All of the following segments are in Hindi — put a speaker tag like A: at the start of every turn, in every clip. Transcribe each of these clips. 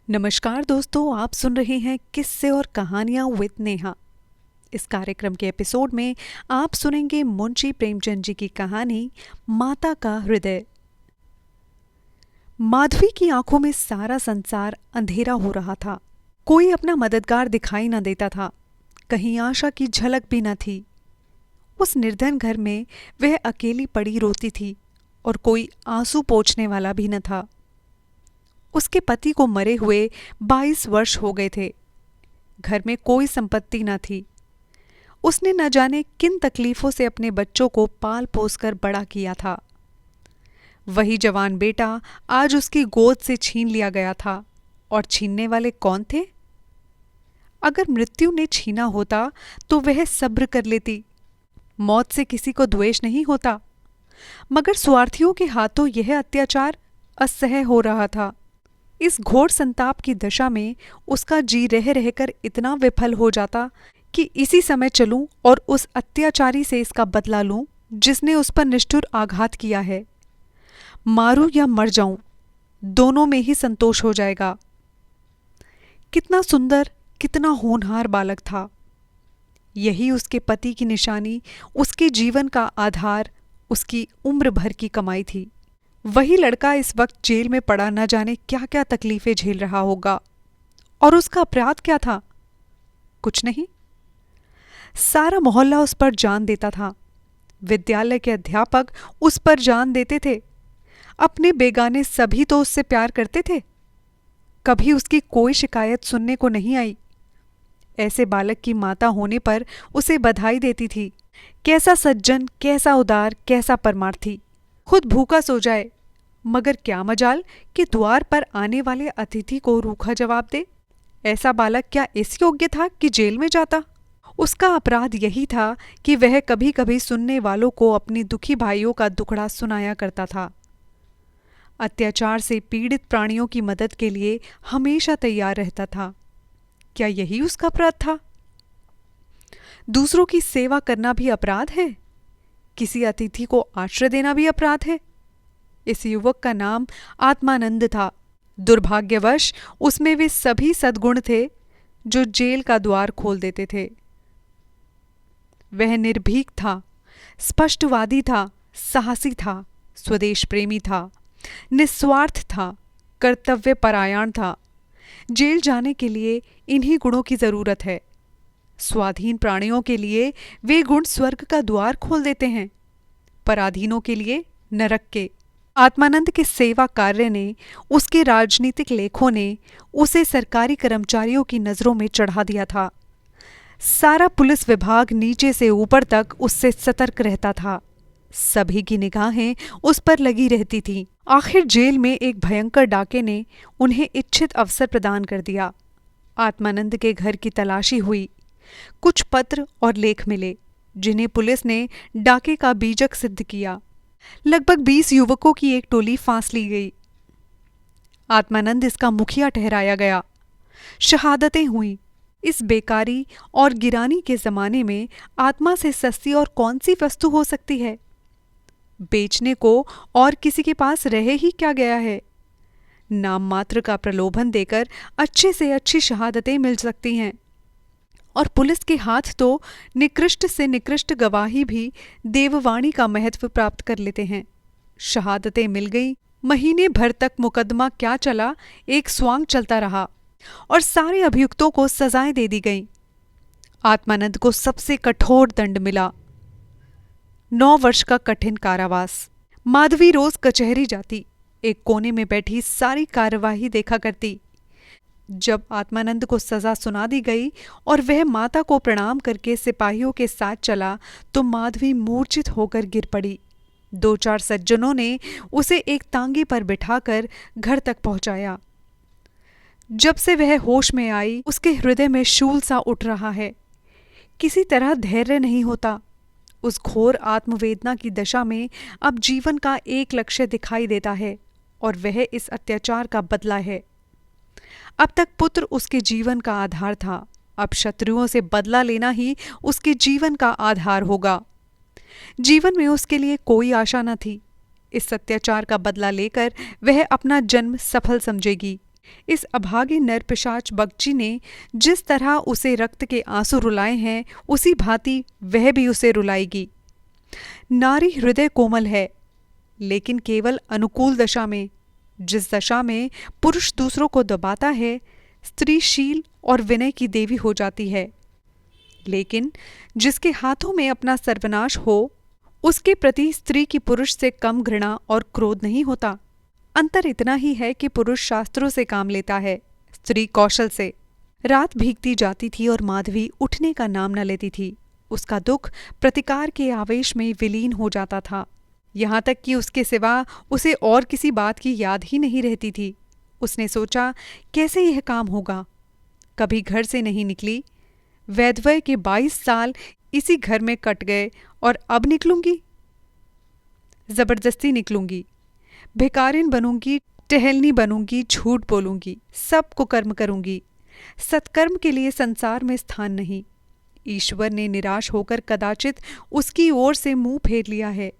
A: नमस्कार दोस्तों, आप सुन रहे हैं किस्से और कहानियां विद नेहा। इस कार्यक्रम के एपिसोड में आप सुनेंगे मुंशी प्रेमचंद जी की कहानी माता का हृदय। माधवी की आंखों में सारा संसार अंधेरा हो रहा था। कोई अपना मददगार दिखाई न देता था, कहीं आशा की झलक भी न थी। उस निर्धन घर में वह अकेली पड़ी रोती थी और कोई आंसू पोंछने वाला भी न था। उसके पति को मरे हुए 22 वर्ष हो गए थे। घर में कोई संपत्ति न थी। उसने न जाने किन तकलीफों से अपने बच्चों को पाल पोस कर बड़ा किया था। वही जवान बेटा आज उसकी गोद से छीन लिया गया था, और छीनने वाले कौन थे? अगर मृत्यु ने छीना होता तो वह सब्र कर लेती। मौत से किसी को द्वेष नहीं होता, मगर स्वार्थियों के हाथों यह अत्याचार असह्य हो रहा था। इस घोर संताप की दशा में उसका जी रह रहकर इतना विफल हो जाता कि इसी समय चलूं और उस अत्याचारी से इसका बदला लूं जिसने उस पर निष्ठुर आघात किया है। मारूं या मर जाऊं, दोनों में ही संतोष हो जाएगा। कितना सुंदर, कितना होनहार बालक था। यही उसके पति की निशानी, उसके जीवन का आधार, उसकी उम्र भर की कमाई थी। वही लड़का इस वक्त जेल में पड़ा न जाने क्या क्या तकलीफें झेल रहा होगा। और उसका अपराध क्या था? कुछ नहीं। सारा मोहल्ला उस पर जान देता था। विद्यालय के अध्यापक उस पर जान देते थे। अपने बेगाने सभी तो उससे प्यार करते थे। कभी उसकी कोई शिकायत सुनने को नहीं आई। ऐसे बालक की माता होने पर उसे बधाई देती थी। कैसा सज्जन, कैसा उदार, कैसा परमार्थी। खुद भूखा सो जाए, मगर क्या मजाल कि द्वार पर आने वाले अतिथि को रूखा जवाब दे। ऐसा बालक क्या इस योग्य था कि जेल में जाता? उसका अपराध यही था कि वह कभी कभी सुनने वालों को अपनी दुखी भाइयों का दुखड़ा सुनाया करता था। अत्याचार से पीड़ित प्राणियों की मदद के लिए हमेशा तैयार रहता था। क्या यही उसका अपराध था? दूसरों की सेवा करना भी अपराध है? किसी अतिथि को आश्रय देना भी अपराध है? इस युवक का नाम आत्मानंद था। दुर्भाग्यवश उसमें वे सभी सद्गुण थे जो जेल का द्वार खोल देते थे। वह निर्भीक था, स्पष्टवादी था, साहसी था, स्वदेश प्रेमी था, निस्वार्थ था, कर्तव्य परायण था। जेल जाने के लिए इन्हीं गुणों की जरूरत है। स्वाधीन प्राणियों के लिए वे गुण स्वर्ग का द्वार खोल देते हैं, पराधीनों के लिए नरक के। आत्मानंद के सेवा कार्य ने, उसके राजनीतिक लेखों ने उसे सरकारी कर्मचारियों की नजरों में चढ़ा दिया था। सारा पुलिस विभाग नीचे से ऊपर तक उससे सतर्क रहता था। सभी की निगाहें उस पर लगी रहती थीं। आखिर जेल में एक भयंकर डाके ने उन्हें इच्छित अवसर प्रदान कर दिया। आत्मानंद के घर की तलाशी हुई। कुछ पत्र और लेख मिले जिन्हें पुलिस ने डाके का बीजक सिद्ध किया। लगभग 20 युवकों की एक टोली फांस ली गई। आत्मानंद इसका मुखिया ठहराया गया। शहादतें हुई। इस बेकारी और गिरानी के जमाने में आत्मा से सस्ती और कौन सी वस्तु हो सकती है? बेचने को और किसी के पास रहे ही क्या गया है? नाम मात्र का प्रलोभन देकर अच्छे से अच्छी शहादतें मिल सकती हैं, और पुलिस के हाथ तो निकृष्ट से निकृष्ट गवाही भी देववाणी का महत्व प्राप्त कर लेते हैं। शहादतें मिल गई। महीने भर तक मुकदमा क्या चला, एक स्वांग चलता रहा, और सारे अभियुक्तों को सजाएं दे दी गईं। आत्मानंद को सबसे कठोर दंड मिला, 9 वर्ष का कठिन कारावास। माधवी रोज कचहरी जाती, एक कोने में बैठी सारी कार्यवाही देखा करती। जब आत्मानंद को सजा सुना दी गई और वह माता को प्रणाम करके सिपाहियों के साथ चला, तो माधवी मूर्छित होकर गिर पड़ी। 2-4 सज्जनों ने उसे एक तांगे पर बिठाकर घर तक पहुंचाया। जब से वह होश में आई, उसके हृदय में शूल सा उठ रहा है। किसी तरह धैर्य नहीं होता। उस घोर आत्मवेदना की दशा में अब जीवन का एक लक्ष्य दिखाई देता है, और वह इस अत्याचार का बदला है। अब तक पुत्र उसके जीवन का आधार था, अब शत्रुओं से बदला लेना ही उसके जीवन का आधार होगा। जीवन में उसके लिए कोई आशा न थी। इस अत्याचार का बदला लेकर वह अपना जन्म सफल समझेगी। इस अभागे नर पिशाच बगची ने जिस तरह उसे रक्त के आंसू रुलाए हैं, उसी भांति वह भी उसे रुलाएगी। नारी हृदय कोमल है, लेकिन केवल अनुकूल दशा में। जिस दशा में पुरुष दूसरों को दबाता है, स्त्री शील और विनय की देवी हो जाती है। लेकिन जिसके हाथों में अपना सर्वनाश हो, उसके प्रति स्त्री की पुरुष से कम घृणा और क्रोध नहीं होता। अंतर इतना ही है कि पुरुष शास्त्रों से काम लेता है, स्त्री कौशल से। रात भीगती जाती थी और माधवी उठने का नाम न लेती थी। उसका दुख प्रतिकार के आवेश में विलीन हो जाता था, यहाँ तक कि उसके सिवा उसे और किसी बात की याद ही नहीं रहती थी। उसने सोचा, कैसे यह काम होगा। कभी घर से नहीं निकली। वैधव्य के 22 साल इसी घर में कट गए और अब निकलूंगी, जबरदस्ती निकलूंगी। भिकारिन बनूंगी, टहलनी बनूंगी, झूठ बोलूंगी, सब कुकर्म करूंगी। सत्कर्म के लिए संसार में स्थान नहीं। ईश्वर ने निराश होकर कदाचित उसकी ओर से मुंह फेर लिया है।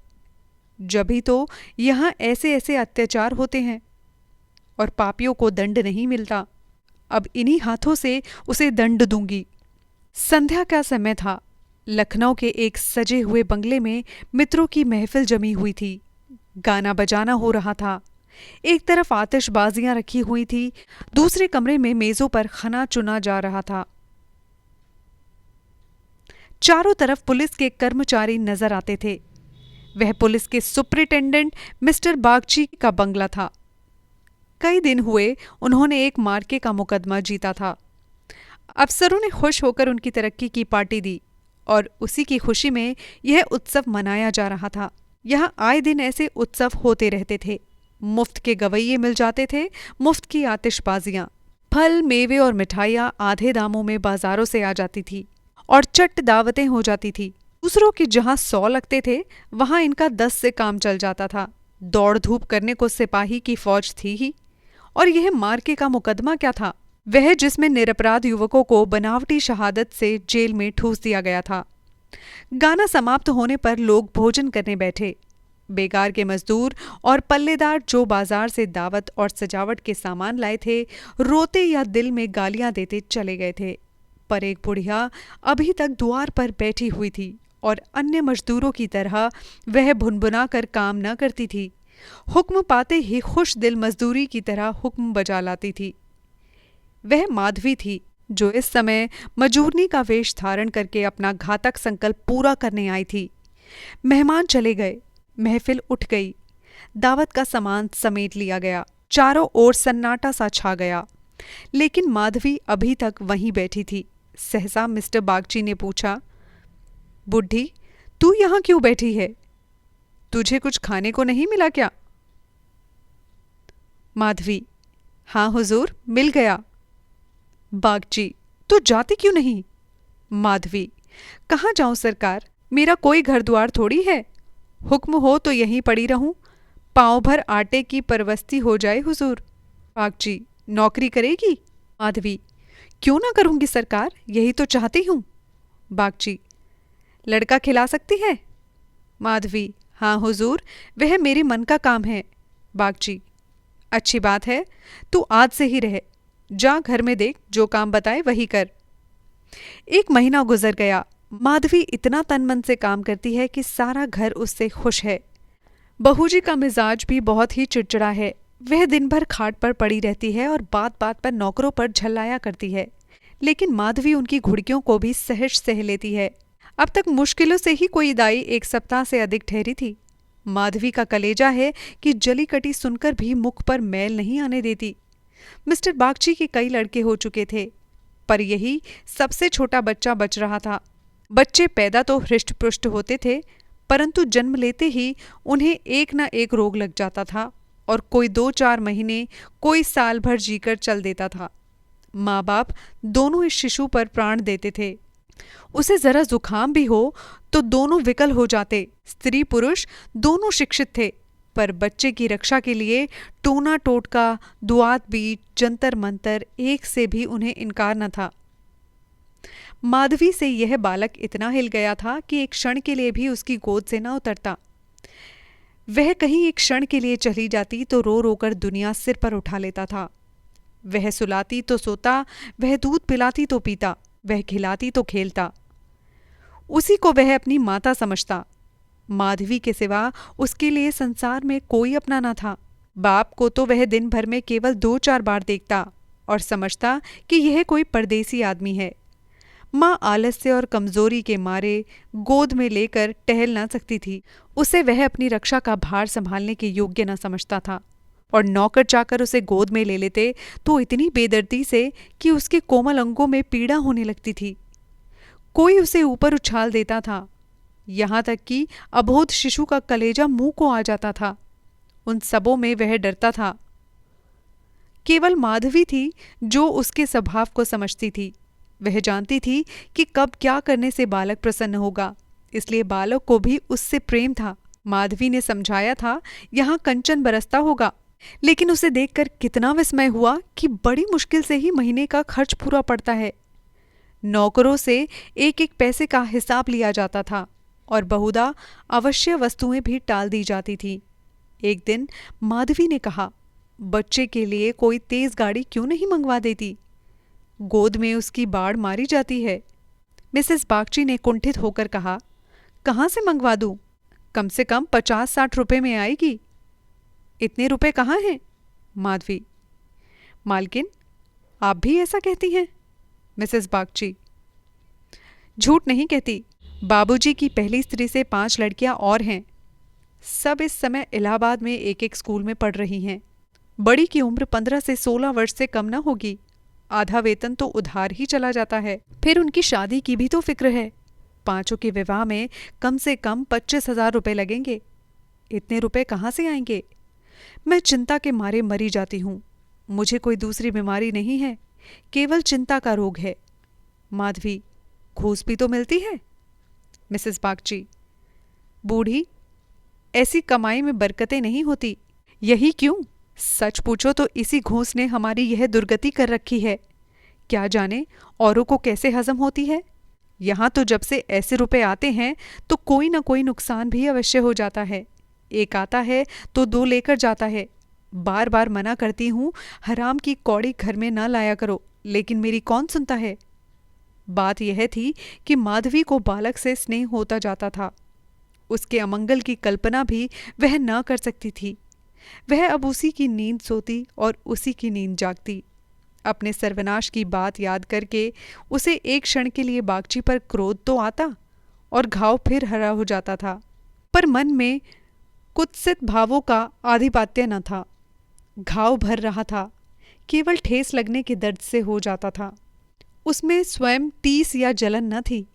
A: जभी तो यहाँ ऐसे ऐसे अत्याचार होते हैं और पापियों को दंड नहीं मिलता। अब इन्हीं हाथों से उसे दंड दूंगी। संध्या का समय था। लखनऊ के एक सजे हुए बंगले में मित्रों की महफिल जमी हुई थी। गाना बजाना हो रहा था। एक तरफ आतिशबाजियां रखी हुई थी, दूसरे कमरे में मेजों पर खाना चुना जा रहा था। चारों तरफ पुलिस के कर्मचारी नजर आते थे। वह पुलिस के सुपरिटेंडेंट मिस्टर बागची का बंगला था। कई दिन हुए उन्होंने एक मार्के का मुकदमा जीता था। अफसरों ने खुश होकर उनकी तरक्की की पार्टी दी और उसी की खुशी में यह उत्सव मनाया जा रहा था। यहाँ आए दिन ऐसे उत्सव होते रहते थे। मुफ्त के गवैये मिल जाते थे, मुफ्त की आतिशबाजियां, फल, मेवे और मिठाइयाँ आधे दामों में बाजारों से आ जाती थी और चट दावतें हो जाती थी। दूसरों के जहाँ 100 लगते थे, वहाँ इनका 10 से काम चल जाता था। दौड़ धूप करने को सिपाही की फौज थी ही। और यह मार्के का मुकदमा क्या था? वह जिसमें निरपराध युवकों को बनावटी शहादत से जेल में ठूस दिया गया था। गाना समाप्त होने पर लोग भोजन करने बैठे। बेकार के मजदूर और पल्लेदार जो बाजार से दावत और सजावट के सामान लाए थे, रोते या दिल में गालियां देते चले गए थे। पर एक बुढ़िया अभी तक द्वार पर बैठी हुई थी और अन्य मजदूरों की तरह वह भुनभुना कर काम न करती थी। हुक्म पाते ही खुश दिल मजदूरी की तरह हुक्म बजा लाती थी। वह माधवी थी जो इस समय मजूरनी का वेश धारण करके अपना घातक संकल्प पूरा करने आई थी। मेहमान चले गए, महफिल उठ गई, दावत का सामान समेट लिया गया, चारों ओर सन्नाटा सा छा गया। लेकिन माधवी अभी तक वहीं बैठी थी। सहसा मिस्टर बागची ने पूछा, बुढ़ी, तू यहाँ क्यों बैठी है? तुझे कुछ खाने को नहीं मिला क्या? माधवी, हाँ हुजूर, मिल गया। बागची, तो जाती क्यों नहीं? माधवी, कहाँ जाऊं सरकार, मेरा कोई घर द्वार थोड़ी है। हुक्म हो तो यहीं पड़ी रहूं, पांव भर आटे की परवस्ती हो जाए हुजूर। बागची, नौकरी करेगी? माधवी, क्यों ना करूंगी सरकार, यही तो चाहती हूं। बागची, लड़का खिला सकती है? माधवी, हाँ हुजूर, वह मेरे मन का काम है। बागची, अच्छी बात है, तू आज से ही रहे। जा घर में देख, जो काम बताए वही कर। 1 महीना गुजर गया। माधवी इतना तन मन से काम करती है कि सारा घर उससे खुश है। बहूजी का मिजाज भी बहुत ही चिड़चिड़ा है। वह दिन भर खाट पर पड़ी रहती है और बात बात पर नौकरों पर झल्लाया करती है। लेकिन माधवी उनकी घुड़कियों को भी सहज सह लेती है। अब तक मुश्किलों से ही कोई दाई 1 सप्ताह से अधिक ठहरी थी। माधवी का कलेजा है कि जली कटी सुनकर भी मुख पर मैल नहीं आने देती। मिस्टर बागची के कई लड़के हो चुके थे, पर यही सबसे छोटा बच्चा बच रहा था। बच्चे पैदा तो हृष्ट-पुष्ट होते थे, परंतु जन्म लेते ही उन्हें एक न एक रोग लग जाता था और कोई 2-4 महीने, कोई साल भर जीकर चल देता था। माँ बाप दोनों इस शिशु पर प्राण देते थे। उसे जरा जुकाम भी हो तो दोनों विकल हो जाते। स्त्री पुरुष दोनों शिक्षित थे, पर बच्चे की रक्षा के लिए टोना टोटका, दुआत बीट, जंतर मंतर, एक से भी उन्हें इनकार न था। माधवी से यह बालक इतना हिल गया था कि एक क्षण के लिए भी उसकी गोद से न उतरता। वह कहीं एक क्षण के लिए चली जाती तो रो रोकर दुनिया सिर पर उठा लेता था। वह सुलाती तो सोता, वह दूध पिलाती तो पीता, वह खिलाती तो खेलता। उसी को वह अपनी माता समझता। माधवी के सिवा उसके लिए संसार में कोई अपना न था। बाप को तो वह दिन भर में केवल 2-4 बार देखता और समझता कि यह कोई परदेसी आदमी है। माँ आलस्य और कमजोरी के मारे गोद में लेकर टहल न सकती थी। उसे वह अपनी रक्षा का भार संभालने के योग्य न समझता था, और नौकर चाकर उसे गोद में ले लेते तो इतनी बेदर्दी से कि उसके कोमल अंगों में पीड़ा होने लगती थी। कोई उसे ऊपर उछाल देता था, यहाँ तक कि अबोध शिशु का कलेजा मुंह को आ जाता था। उन सबों में वह डरता था। केवल माधवी थी जो उसके स्वभाव को समझती थी। वह जानती थी कि कब क्या करने से बालक प्रसन्न होगा, इसलिए बालक को भी उससे प्रेम था। माधवी ने समझाया था यहाँ कंचन बरसता होगा, लेकिन उसे देखकर कितना विस्मय हुआ कि बड़ी मुश्किल से ही महीने का खर्च पूरा पड़ता है। नौकरों से एक एक पैसे का हिसाब लिया जाता था और बहुधा अवश्य वस्तुएं भी टाल दी जाती थी। एक दिन माधवी ने कहा, बच्चे के लिए कोई तेज गाड़ी क्यों नहीं मंगवा देती? गोद में उसकी बाढ़ मारी जाती है। मिसेस बागची ने कुंठित होकर कहा, कहाँ से मंगवा दूं? कम से कम 50-60 रुपए में आएगी। इतने रुपए कहाँ हैं? माधवी, मालकिन, आप भी ऐसा कहती हैं? मिसेस बागची, झूठ नहीं कहती। बाबूजी की पहली स्त्री से 5 लड़कियां और हैं। सब इस समय इलाहाबाद में एक एक स्कूल में पढ़ रही हैं। बड़ी की उम्र 15 से 16 वर्ष से कम न होगी। आधा वेतन तो उधार ही चला जाता है। फिर उनकी शादी की भी तो फिक्र है। 5 के विवाह में कम से कम 25,000 रुपए लगेंगे। इतने रुपए कहाँ से आएंगे? मैं चिंता के मारे मरी जाती हूँ। मुझे कोई दूसरी बीमारी नहीं है, केवल चिंता का रोग है। माधवी, घूस भी तो मिलती है। मिसेस बागची, बूढ़ी, ऐसी कमाई में बरकतें नहीं होती। यही क्यों? सच पूछो तो इसी घूस ने हमारी यह दुर्गति कर रखी है। क्या जाने औरों को कैसे हजम होती है। यहाँ तो जब से ऐसे रुपए आते हैं तो कोई ना कोई नुकसान भी अवश्य हो जाता है। एक आता है तो 2 लेकर जाता है। बार बार मना करती हूँ, हराम की कौड़ी घर में न लाया करो, लेकिन मेरी कौन सुनता है। बात यह थी कि माधवी को बालक से स्नेह होता जाता था। उसके अमंगल की कल्पना भी वह न कर सकती थी। वह अब उसी की नींद सोती और उसी की नींद जागती। अपने सर्वनाश की बात याद करके उसे एक क्षण के लिए बागची पर क्रोध तो आता और घाव फिर हरा हो जाता था, पर मन में कुत्सित भावों का आधिपत्य न था। घाव भर रहा था, केवल ठेस लगने के दर्द से हो जाता था। उसमें स्वयं टीस या जलन न थी।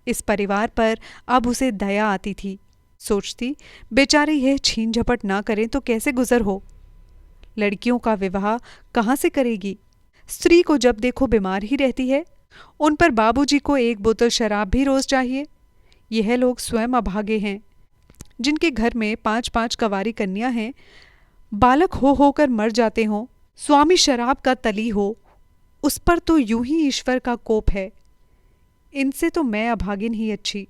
A: इस परिवार पर अब उसे दया आती थी। सोचती, बेचारे यह छीन झपट ना करें तो कैसे गुजर हो। लड़कियों का विवाह कहाँ से करेगी? स्त्री को जब देखो बीमार ही रहती है। उन पर बाबूजी को 1 बोतल शराब भी रोज चाहिए। यह लोग स्वयं अभागे हैं, जिनके घर में 5-5 कवारी कन्या हैं। बालक हो होकर मर जाते हों, स्वामी शराब का तली हो, उस पर तो यूं ही ईश्वर का कोप है। इनसे तो मैं अभागिन ही अच्छी।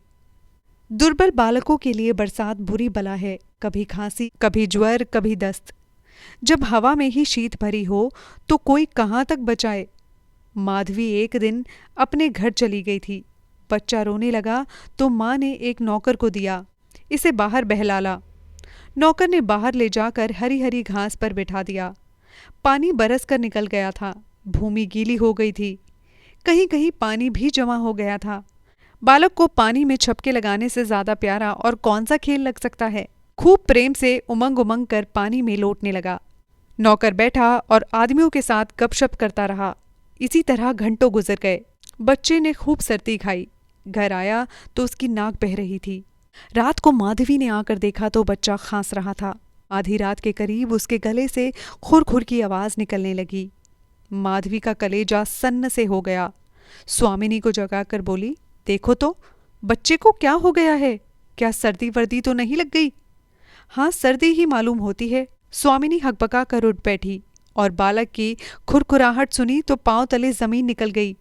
A: दुर्बल बालकों के लिए बरसात बुरी बला है। कभी खांसी, कभी ज्वर, कभी दस्त। जब हवा में ही शीत भरी हो तो कोई कहाँ तक बचाए। माधवी एक दिन अपने घर चली गई थी। बच्चा रोने लगा तो माँ ने एक नौकर को दिया, इसे बाहर बहलाला। नौकर ने बाहर ले जाकर हरी हरी घास पर बिठा दिया। पानी बरस कर निकल गया था। भूमि गीली हो गई थी। कहीं कहीं पानी भी जमा हो गया था। बालक को पानी में छपके लगाने से ज्यादा प्यारा और कौन सा खेल लग सकता है। खूब प्रेम से उमंग उमंग कर पानी में लौटने लगा। नौकर बैठा और आदमियों के साथ गपशप करता रहा। इसी तरह घंटों गुजर गए। बच्चे ने खूब सर्दी खाई। घर आया तो उसकी नाक बह रही थी। रात को माधवी ने आकर देखा तो बच्चा खांस रहा था। आधी रात के करीब उसके गले से खुर खुर की आवाज निकलने लगी। माधवी का कलेजा सन्न से हो गया। स्वामिनी को जगाकर बोली, देखो तो बच्चे को क्या हो गया है? क्या सर्दी वर्दी तो नहीं लग गई? हाँ, सर्दी ही मालूम होती है। स्वामिनी हकबका कर उठ बैठी और बालक की खुरखुराहट सुनी तो पांव तले जमीन निकल गई।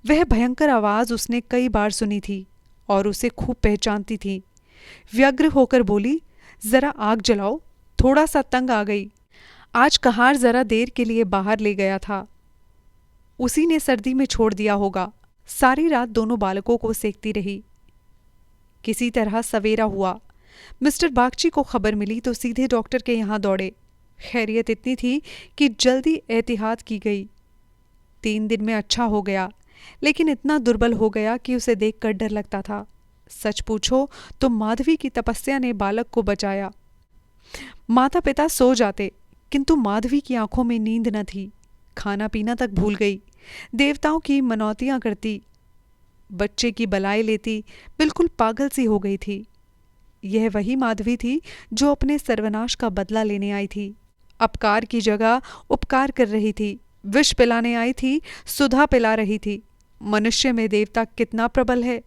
A: वह भयंकर आवाज उसने कई बार सुनी थी और उसे खूब पहचानती थी। व्यग्र होकर बोली, जरा आग जलाओ, थोड़ा सा तंग आ गई। आज कहार जरा देर के लिए बाहर ले गया था। उसी ने सर्दी में छोड़ दिया होगा। सारी रात दोनों बालकों को सेकती रही। किसी तरह सवेरा हुआ। मिस्टर बागची को खबर मिली तो सीधे डॉक्टर के यहाँ दौड़े। खैरियत इतनी थी कि जल्दी एहतियात की गई। 3 दिन में अच्छा हो गया, लेकिन इतना दुर्बल हो गया कि उसे देखकर डर लगता था। सच पूछो तो माधवी की तपस्या ने बालक को बचाया। माता पिता सो जाते, किंतु माधवी की आंखों में नींद न थी। खाना पीना तक भूल गई, देवताओं की मनौतियां करती, बच्चे की बलाई लेती, बिल्कुल पागल सी हो गई थी। यह वही माधवी थी जो अपने सर्वनाश का बदला लेने आई थी। अपकार की जगह उपकार कर रही थी। विष पिलाने आई थी, सुधा पिला रही थी। मनुष्य में देवता कितना प्रबल है।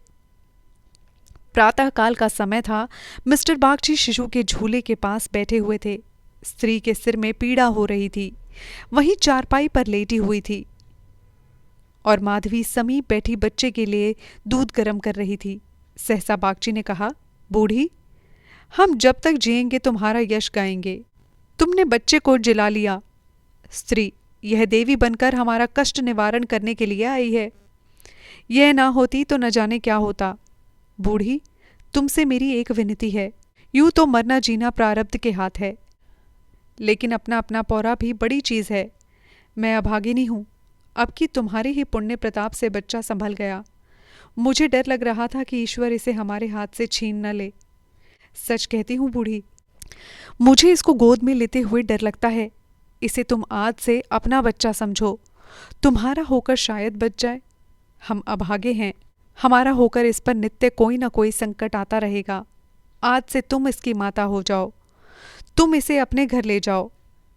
A: प्रातःकाल का समय था। मिस्टर बागची शिशु के झूले के पास बैठे हुए थे। स्त्री के सिर में पीड़ा हो रही थी, वहीं चारपाई पर लेटी हुई थी, और माधवी समीप बैठी बच्चे के लिए दूध गर्म कर रही थी। सहसा बागची ने कहा, बूढ़ी, हम जब तक जिएंगे तुम्हारा यश गाएंगे। तुमने बच्चे को जिला लिया। स्त्री, यह देवी बनकर हमारा कष्ट निवारण करने के लिए आई है। यह ना होती तो न जाने क्या होता। बूढ़ी, तुमसे मेरी एक विनती है। यूं तो मरना जीना प्रारब्ध के हाथ है, लेकिन अपना अपना पौरा भी बड़ी चीज है। मैं अभागिनी हूं। अब कि तुम्हारे ही पुण्य प्रताप से बच्चा संभल गया। मुझे डर लग रहा था कि ईश्वर इसे हमारे हाथ से छीन न ले। सच कहती हूँ बूढ़ी, मुझे इसको गोद में लेते हुए डर लगता है। इसे तुम आज से अपना बच्चा समझो। तुम्हारा होकर शायद बच जाए। हम अभागे हैं, हमारा होकर इस पर नित्य कोई ना कोई संकट आता रहेगा। आज से तुम इसकी माता हो जाओ। तुम इसे अपने घर ले जाओ,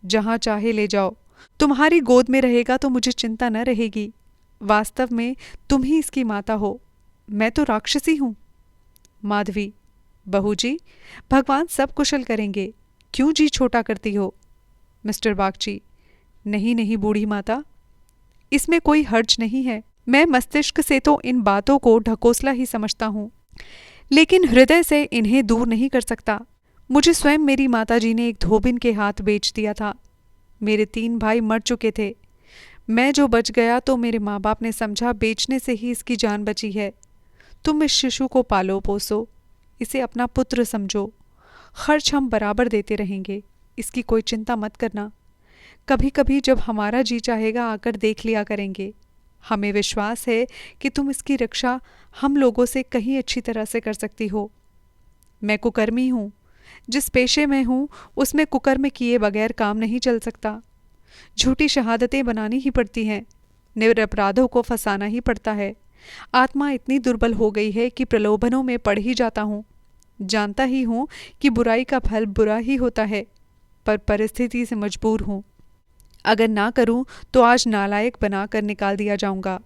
A: जहां चाहे ले जाओ। तुम्हारी गोद में रहेगा तो मुझे चिंता न रहेगी। वास्तव में तुम ही इसकी माता हो, मैं तो राक्षसी हूं। माधवी, बहू जी, भगवान सब कुशल करेंगे, क्यों जी छोटा करती हो। मिस्टर बागची, नहीं नहीं बूढ़ी माता, इसमें कोई हर्ज नहीं है। मैं मस्तिष्क से तो इन बातों को ढकोसला ही समझता हूँ, लेकिन हृदय से इन्हें दूर नहीं कर सकता। मुझे स्वयं मेरी माताजी ने एक धोबिन के हाथ बेच दिया था। मेरे 3 भाई मर चुके थे। मैं जो बच गया तो मेरे माँ बाप ने समझा बेचने से ही इसकी जान बची है। तुम इस शिशु को पालो पोसो, इसे अपना पुत्र समझो। खर्च हम बराबर देते रहेंगे, इसकी कोई चिंता मत करना। कभी कभी जब हमारा जी चाहेगा आकर देख लिया करेंगे। हमें विश्वास है कि तुम इसकी रक्षा हम लोगों से कहीं अच्छी तरह से कर सकती हो। मैं कुकर्मी हूँ। जिस पेशे में हूँ उसमें कुकर्म किए बगैर काम नहीं चल सकता। झूठी शहादतें बनानी ही पड़ती हैं, निरपराधों को फंसाना ही पड़ता है। आत्मा इतनी दुर्बल हो गई है कि प्रलोभनों में पड़ ही जाता हूँ। जानता ही हूँ कि बुराई का फल बुरा ही होता है, पर परिस्थिति से मजबूर हूँ। अगर ना करूँ तो आज नालायक बनाकर निकाल दिया जाऊँगा।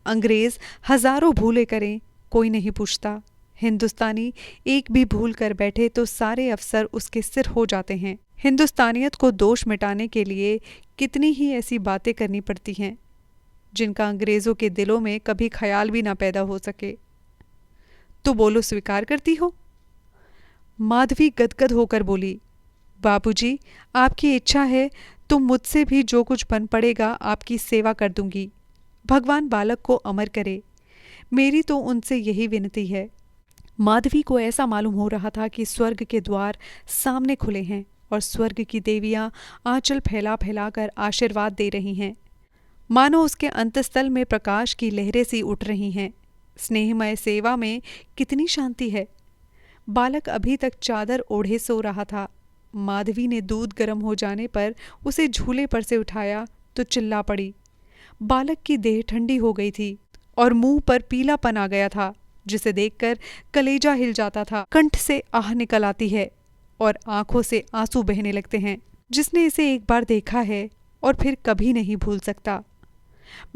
A: अंग्रेज हजारों भूले करें, कोई नहीं पूछता। हिंदुस्तानी एक भी भूल कर बैठे तो सारे अफसर उसके सिर हो जाते हैं। हिंदुस्तानियत को दोष मिटाने के लिए कितनी ही ऐसी बातें करनी पड़ती हैं जिनका अंग्रेज़ों के दिलों में कभी ख्याल भी ना पैदा हो सके। तो बोलो, स्वीकार करती हो? माधवी गदगद होकर बोली, बाबूजी, आपकी इच्छा है तो मुझसे भी जो कुछ बन पड़ेगा आपकी सेवा कर दूंगी। भगवान बालक को अमर करे, मेरी तो उनसे यही विनती है। माधवी को ऐसा मालूम हो रहा था कि स्वर्ग के द्वार सामने खुले हैं और स्वर्ग की देवियां आंचल फैला फैलाकर आशीर्वाद दे रही हैं। मानो उसके अंतस्थल में प्रकाश की लहरें सी उठ रही हैं। स्नेहमय सेवा में कितनी शांति है। बालक अभी तक चादर ओढ़े सो रहा था। माधवी ने दूध गर्म हो जाने पर उसे झूले पर से उठाया तो चिल्ला पड़ी। बालक की देह ठंडी हो गई थी और मुंह पर पीलापन आ गया था, जिसे देखकर कलेजा हिल जाता था। कंठ से आह निकल आती है और आंखों से आंसू बहने लगते हैं। जिसने इसे एक बार देखा है और फिर कभी नहीं भूल सकता।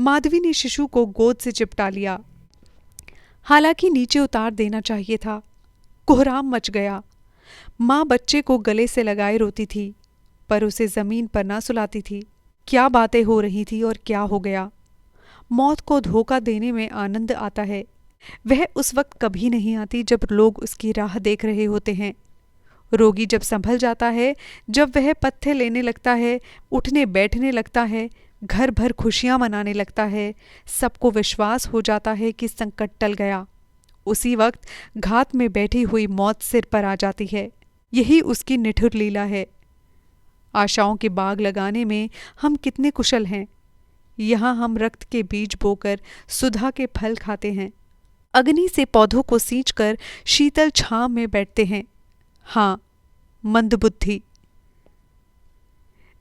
A: माधवी ने शिशु को गोद से चिपटा लिया। हालांकि नीचे उतार देना चाहिए था। कोहराम मच गया। माँ बच्चे को गले से लगाए रोती थी, पर उसे जमीन पर ना सुलाती थी। क्या बातें हो रही थी और क्या हो गया। मौत को धोखा देने में आनंद आता है। वह उस वक्त कभी नहीं आती जब लोग उसकी राह देख रहे होते हैं। रोगी जब संभल जाता है, जब वह पत्थे लेने लगता है, उठने बैठने लगता है, घर भर खुशियां मनाने लगता है। सबको विश्वास हो जाता है कि संकट टल गया। उसी वक्त घात में बैठी हुई मौत सिर पर आ जाती है। यही उसकी निठुर लीला है। आशाओं के बाग लगाने में हम कितने कुशल हैं। यहाँ हम रक्त के बीज बोकर सुधा के फल खाते हैं। अग्नि से पौधों को सींचकर शीतल छांव में बैठते हैं। हाँ, मंदबुद्धि।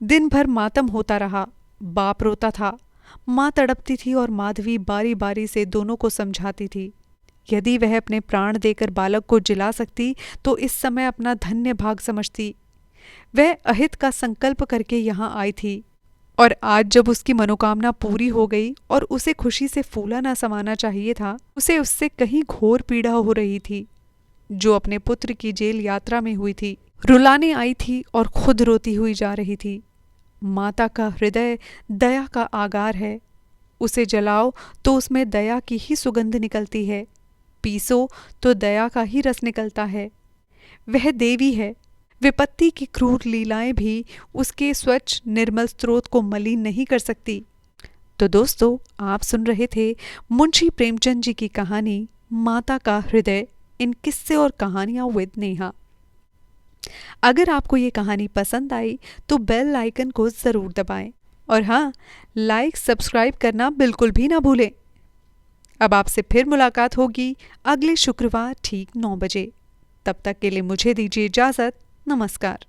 A: दिन भर मातम होता रहा। बाप रोता था, माँ तड़पती थी और माधवी बारी बारी से दोनों को समझाती थी। यदि वह अपने प्राण देकर बालक को जिला सकती तो इस समय अपना धन्य भाग समझती। वह अहित का संकल्प करके यहाँ आई थी, और आज जब उसकी मनोकामना पूरी हो गई और उसे खुशी से फूला न समाना चाहिए था, उसे उससे कहीं घोर पीड़ा हो रही थी, जो अपने पुत्र की जेल यात्रा में हुई थी। रुलाने आई थी और खुद रोती हुई जा रही थी। माता का हृदय दया का आगार है। उसे जलाओ तो उसमें दया की ही सुगंध निकलती है, पीसो तो दया का ही रस निकलता है। वह देवी है। विपत्ति की क्रूर लीलाएं भी उसके स्वच्छ निर्मल स्रोत को मलिन नहीं कर सकती। तो दोस्तों, आप सुन रहे थे मुंशी प्रेमचंद जी की कहानी माता का हृदय इन किस्से और कहानियां विद नेहा। अगर आपको ये कहानी पसंद आई तो बेल आइकन को ज़रूर दबाएं, और हाँ, लाइक सब्सक्राइब करना बिल्कुल भी ना भूलें। अब आपसे फिर मुलाकात होगी अगले शुक्रवार ठीक 9 बजे। तब तक के लिए मुझे दीजिए इजाज़त। नमस्कार।